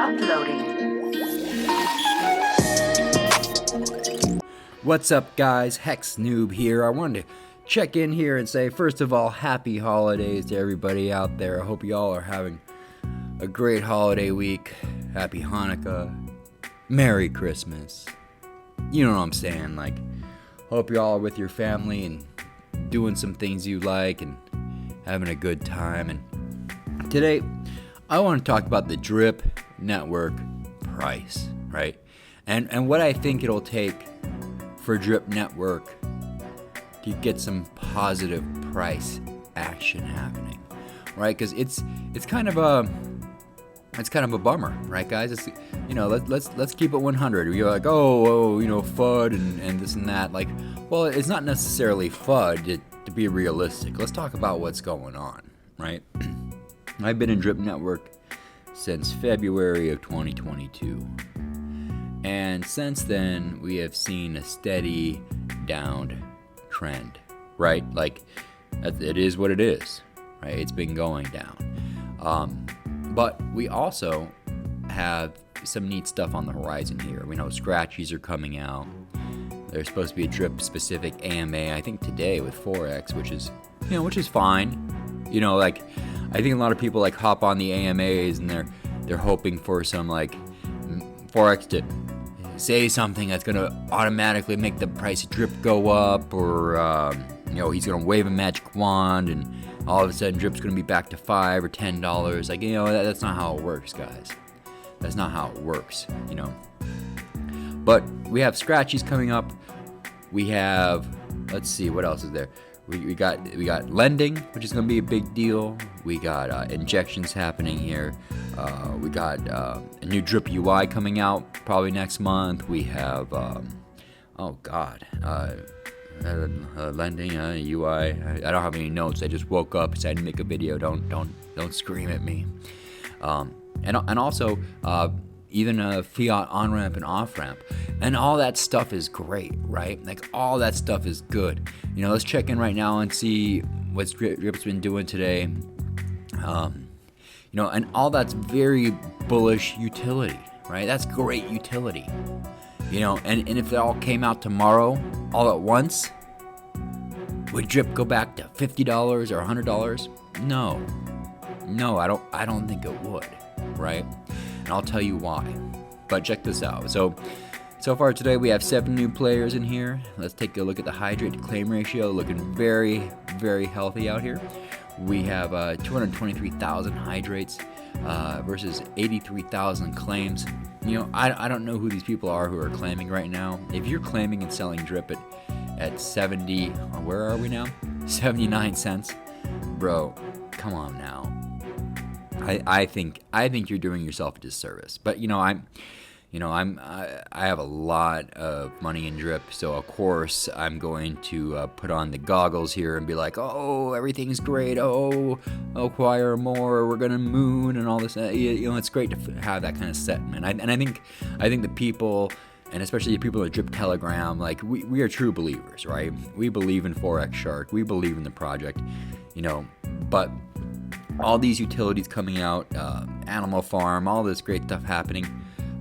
Uploading. What's up, guys? Hex Noob here. I wanted to check in here and say, first of all, happy holidays to everybody out there. I hope you all are having a great holiday week. Happy Hanukkah. Merry Christmas. You know what I'm saying? Like, hope you all are with your family and doing some things you like and having a good time. And today, I want to talk about the Drip Network price, right? And what I think it'll take for Drip Network to get some positive price action happening, right? Because it's kind of a bummer, right, guys? It's, you know, let's keep it 100. You're like, oh, you know, FUD and this and that. Like, well, it's not necessarily FUD to be realistic. Let's talk about what's going on, right? I've been in Drip Network since February of 2022. And since then, we have seen a steady down trend, right? Like, it is what it is, right? It's been going down. But we also have some neat stuff on the horizon here. We know scratchies are coming out. There's supposed to be a drip-specific AMA, I think today with Forex, which is fine. You know, like, I think a lot of people like hop on the AMAs and they're hoping for some like Forex to say something that's gonna automatically make the price of drip go up, or you know, he's gonna wave a magic wand and all of a sudden drip's gonna be back to $5 or $10. Like, you know, that's not how it works, guys. That's not how it works, you know. But we have scratchies coming up. We have, let's see, what else is there? We got lending, which is going to be a big deal. We got injections happening here. We got a new Drip UI coming out probably next month. We have lending UI. I don't have any notes. I just woke up, decided to make a video. Don't scream at me. And also even a fiat on ramp and off ramp, and all that stuff is great, right? Like, all that stuff is good. You know, let's check in right now and see what Drip's been doing today. You know, and all that's very bullish utility, right? That's great utility. You know, and if it all came out tomorrow, all at once, would Drip go back to $50 or $100? No, I don't think it would, right? And I'll tell you why. But check this out. So far today we have 7 new players in here. Let's take a look at the hydrate to claim ratio, looking very, very healthy out here. We have 223,000 hydrates versus 83,000 claims. You know, I don't know who these people are who are claiming right now. If you're claiming and selling drip at 70, where are we now? 79 cents, bro. Come on now. I think you're doing yourself a disservice. But I have a lot of money in drip, so of course I'm going to put on the goggles here and be like, oh, everything's great. Oh, acquire more. We're gonna moon and all this. You know, it's great to have that kind of sentiment. And I think the people, and especially the people at Drip Telegram, like we are true believers, right? We believe in Forex Shark. We believe in the project, you know, but all these utilities coming out, Animal Farm, all this great stuff happening.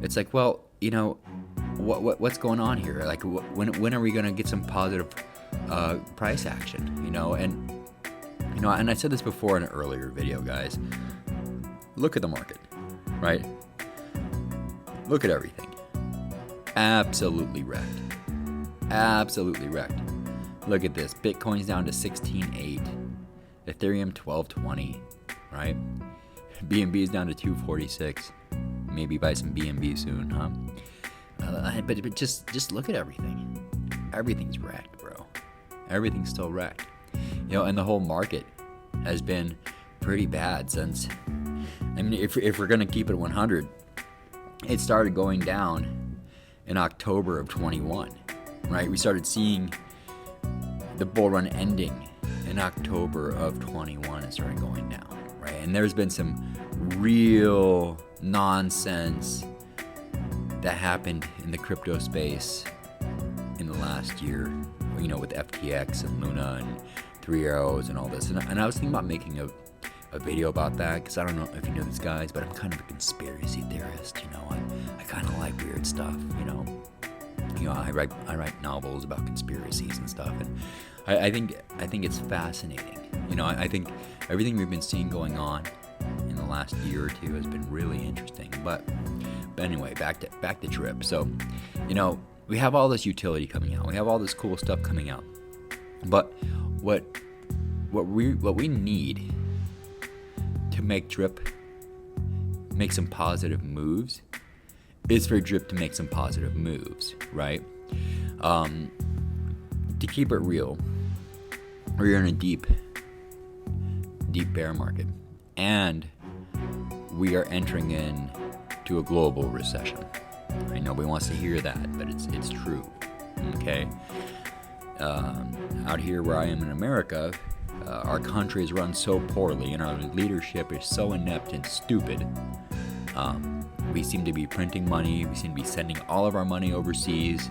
It's like, well, you know, what's going on here? Like, when are we gonna get some positive price action? You know, and I said this before in an earlier video, guys. Look at the market, right? Look at everything. Absolutely wrecked. Absolutely wrecked. Look at this. Bitcoin's down to 16.8. Ethereum 12.20. Right? BNB is down to 246. Maybe buy some BNB soon, huh? But just look at everything. Everything's wrecked, bro. Everything's still wrecked. You know, and the whole market has been pretty bad since. I mean, if we're gonna keep it 100, it started going down in October of 21, right? We started seeing the bull run ending in October of 21 and started going down. And there's been some real nonsense that happened in the crypto space in the last year, you know, with FTX and Luna and 3 Arrows and all this. And I was thinking about making a a video about that, because I don't know if you know these guys, but I'm kind of a conspiracy theorist. I kind of like weird stuff. I write novels about conspiracies and stuff, and I think it's fascinating. I think everything we've been seeing going on in the last year or two has been really interesting. But anyway, back to drip. So, we have all this utility coming out. We have all this cool stuff coming out. But what we need to make drip make some positive moves is for drip to make some positive moves, right? To keep it real, we're in a deep bear market, and we are entering into a global recession. I know nobody wants to hear that, but it's true. Okay. Out here where I am in America, our country is run so poorly, and our leadership is so inept and stupid. We seem to be printing money. We seem to be sending all of our money overseas.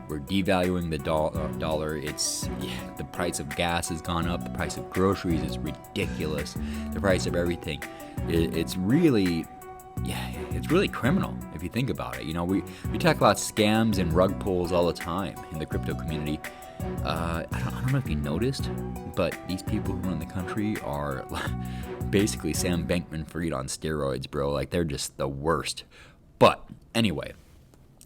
We're devaluing the dollar. The price of gas has gone up. The price of groceries is ridiculous. The price of everything, it's really criminal if you think about it. We talk about scams and rug pulls all the time in the crypto community. I don't know if you noticed, but these people who run the country are basically Sam Bankman-Fried on steroids, bro. Like, they're just the worst. But anyway,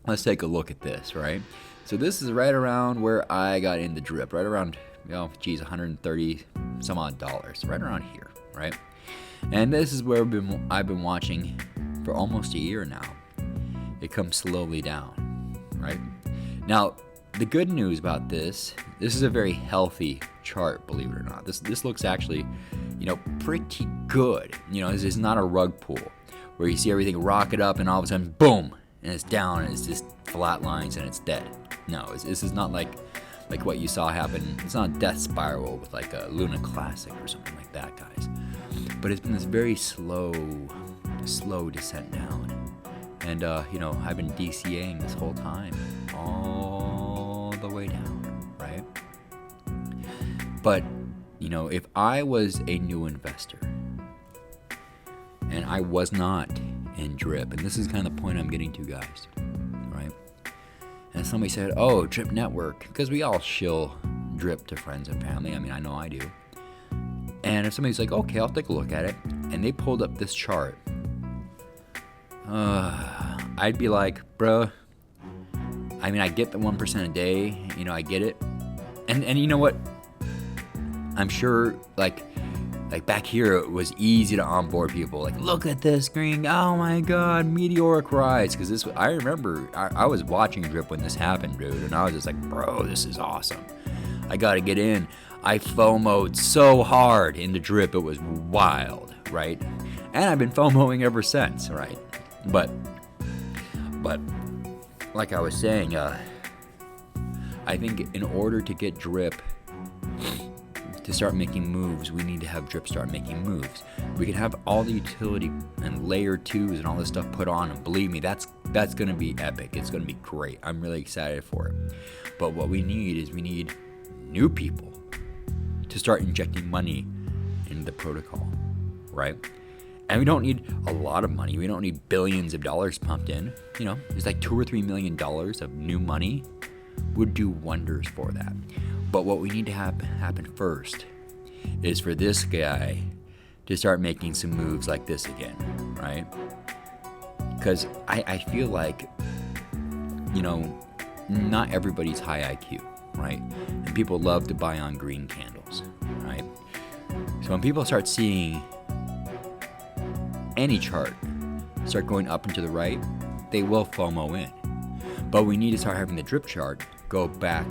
let's take a look at this, right? So this is right around where I got in the drip, right around, $130 some odd dollars, right around here, right? And this is where I've been watching for almost a year now. It comes slowly down, right? Now, the good news about this is a very healthy chart, believe it or not. This looks actually, pretty good. This is not a rug pull where you see everything rocket up and all of a sudden, boom, and it's down and it's just flat lines and it's dead. No, this is not like what you saw happen. It's not a death spiral with like a Luna Classic or something like that, guys. But it's been this very slow descent down. And, I've been DCAing this whole time, all the way down, right? But, if I was a new investor and I was not in drip, and this is kind of the point I'm getting to, guys, right? And somebody said, oh, Drip Network, because we all shill drip to friends and family. I mean, I know I do. And if somebody's like, okay, I'll take a look at it, and they pulled up this chart, I'd be like, bruh, I mean, I get the 1% a day, I get it. And you know what? I'm sure, like back here, it was easy to onboard people. Like, look at this screen. Oh my God, meteoric rise. Because I remember I was watching drip when this happened, dude. And I was just like, bro, this is awesome. I got to get in. I FOMO'd so hard into drip. It was wild, right? And I've been FOMOing ever since, right? But like I was saying, I think in order to get drip to start making moves, we need to have drip start making moves. We can have all the utility and layer 2s and all this stuff put on, and believe me, that's going to be epic. It's going to be great. I'm really excited for it. But what we need is new people to start injecting money into the protocol, right? And we don't need a lot of money. We don't need billions of dollars pumped in. It's like $2 or $3 million of new money would do wonders for that. But what we need to have happen first is for this guy to start making some moves like this again, right? Because I feel like, not everybody's high IQ, right? And people love to buy on green candles, right? So when people start seeing any chart start going up and to the right, they will FOMO in. But we need to start having the drip chart go back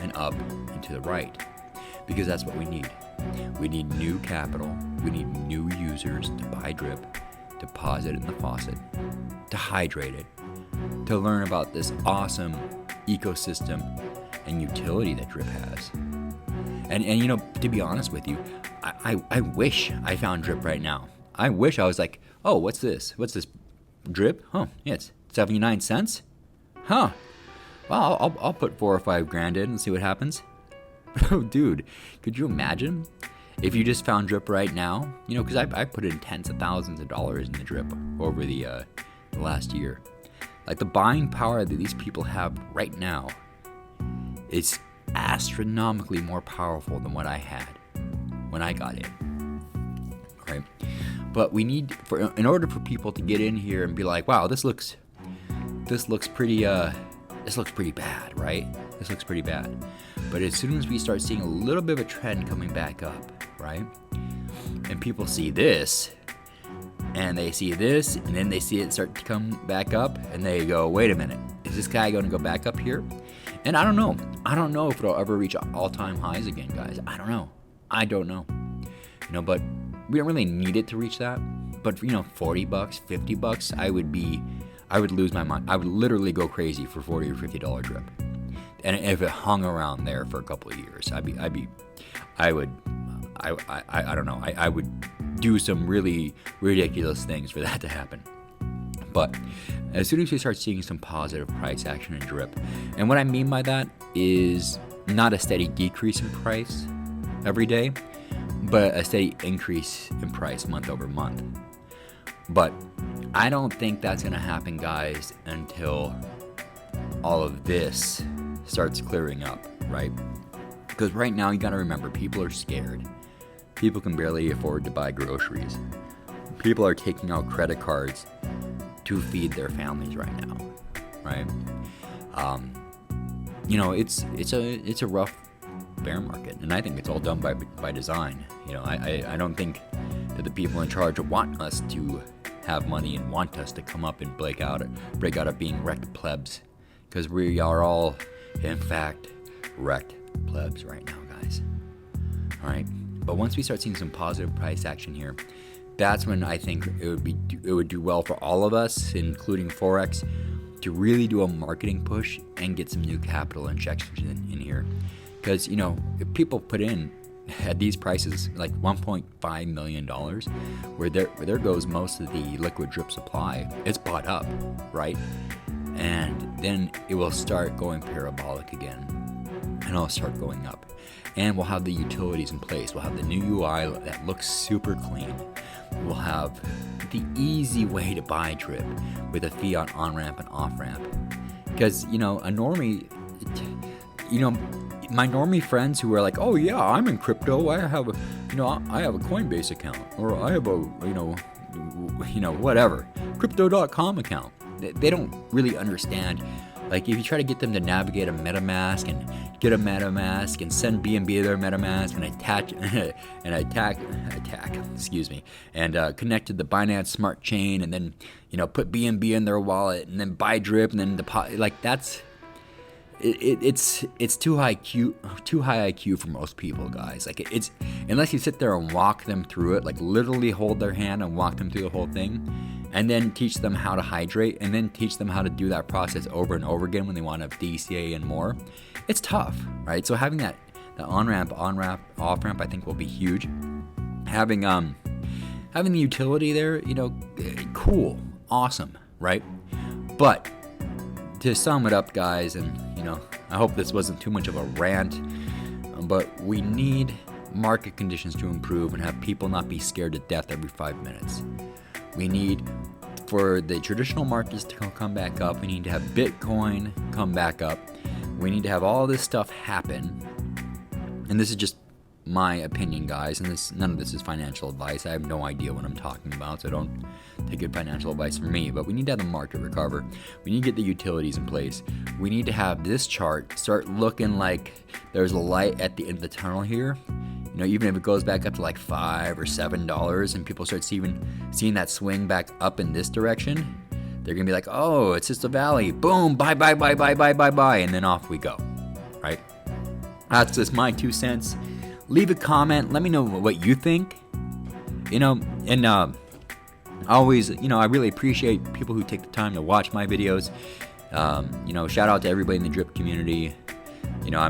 and up and to the right, because that's what we need. We need new capital. We need new users to buy drip, deposit in the faucet, to hydrate it, to learn about this awesome ecosystem and utility that drip has. And to be honest with you, I wish I found drip right now. I wish I was like, oh, what's this? What's this? Drip? Oh, yeah, it's 79 cents? Huh. Well, I'll put $4 or $5 grand in and see what happens. Bro, dude, could you imagine if you just found drip right now, you know, because I put in tens of thousands of dollars in the drip over the last year. Like the buying power that these people have right now is astronomically more powerful than what I had when I got in. Right? But we need, in order for people to get in here and be like, wow, this looks pretty bad, right? This looks pretty bad. But as soon as we start seeing a little bit of a trend coming back up, right? And people see this, and they see this, and then they see it start to come back up, and they go, wait a minute, is this guy going to go back up here? And I don't know. I don't know if it'll ever reach all-time highs again, guys. I don't know. You know, but we don't really need it to reach that. But, you know, $40, $50, I would lose my mind. I would literally go crazy for $40 or $50 drip. And if it hung around there for a couple of years, I don't know. I would do some really ridiculous things for that to happen. But as soon as we start seeing some positive price action in drip, and what I mean by that is not a steady decrease in price every day, but a steady increase in price month over month. But I don't think that's going to happen, guys, until all of this starts clearing up, right? Because right now, you got to remember, people are scared. People can barely afford to buy groceries. People are taking out credit cards to feed their families right now, right? You know, it's a rough bear market, and I think it's all done by design. You know, I don't think that the people in charge want us to have money and want us to come up and break out of being wrecked plebs, because we are all, in fact, wrecked plebs right now, guys. All right, but once we start seeing some positive price action here, that's when I think it would do well for all of us, including Forex, to really do a marketing push and get some new capital injections in here. Because, you know, if people put in at these prices, like $1.5 million, where there goes most of the liquid drip supply, it's bought up, right? And then it will start going parabolic again, and it'll start going up. And we'll have the utilities in place. We'll have the new UI that looks super clean. We'll have the easy way to buy drip with a fiat on-ramp and off-ramp. Because, you know, a normie, you know, my normie friends who are like, oh yeah, I'm in crypto, I have a Coinbase account, or I have a, whatever, crypto.com account. They don't really understand. Like, if you try to get them to navigate a MetaMask and get a MetaMask and send BNB their MetaMask and connect to the Binance Smart Chain, and then, you know, put BNB in their wallet and then buy drip and then deposit, like, that's it's too high IQ for most people, guys. Like, it's, unless you sit there and walk them through it, like literally hold their hand and walk them through the whole thing, and then teach them how to hydrate, and then teach them how to do that process over and over again when they want to DCA and more. It's tough, right? So having the on-ramp, off-ramp, I think will be huge. Having the utility there, you know, cool, awesome, right? But to sum it up, guys, and, you know, I hope this wasn't too much of a rant, but we need market conditions to improve and have people not be scared to death every 5 minutes. We need for the traditional markets to come back up. We need to have Bitcoin come back up. We need to have all this stuff happen. And this is just my opinion, guys, and none of this is financial advice. I have no idea what I'm talking about, so don't take good financial advice from me. But we need to have the market recover. We need to get the utilities in place. We need to have this chart start looking like there's a light at the end of the tunnel here. You know, even if it goes back up to like $5 or $7 and people start seeing that swing back up in this direction, they're gonna be like, oh, it's just a valley. Boom, buy, and then off we go, right? That's just my 2 cents. Leave a comment. Let me know what you think. You know, and always, you know, I really appreciate people who take the time to watch my videos. You know, shout out to everybody in the drip community. You know, I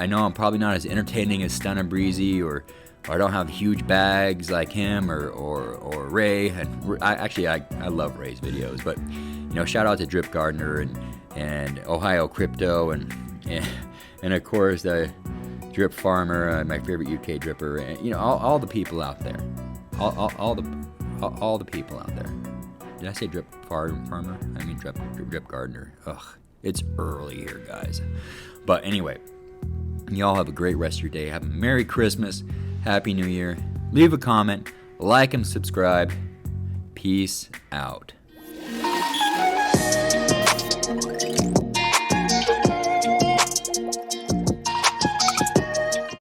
know I'm probably not as entertaining as Stun and Breezy, or I don't have huge bags like him or Ray. And I love Ray's videos, but, you know, shout out to Drip Gardener and Ohio Crypto and of course the Drip Farmer, my favorite UK dripper, and, you know, all the people out there. All the people out there. Did I say drip farmer? I mean drip gardener. Ugh, it's early here, guys. But anyway, y'all have a great rest of your day. Have a Merry Christmas, Happy New Year. Leave a comment, like and subscribe. Peace out.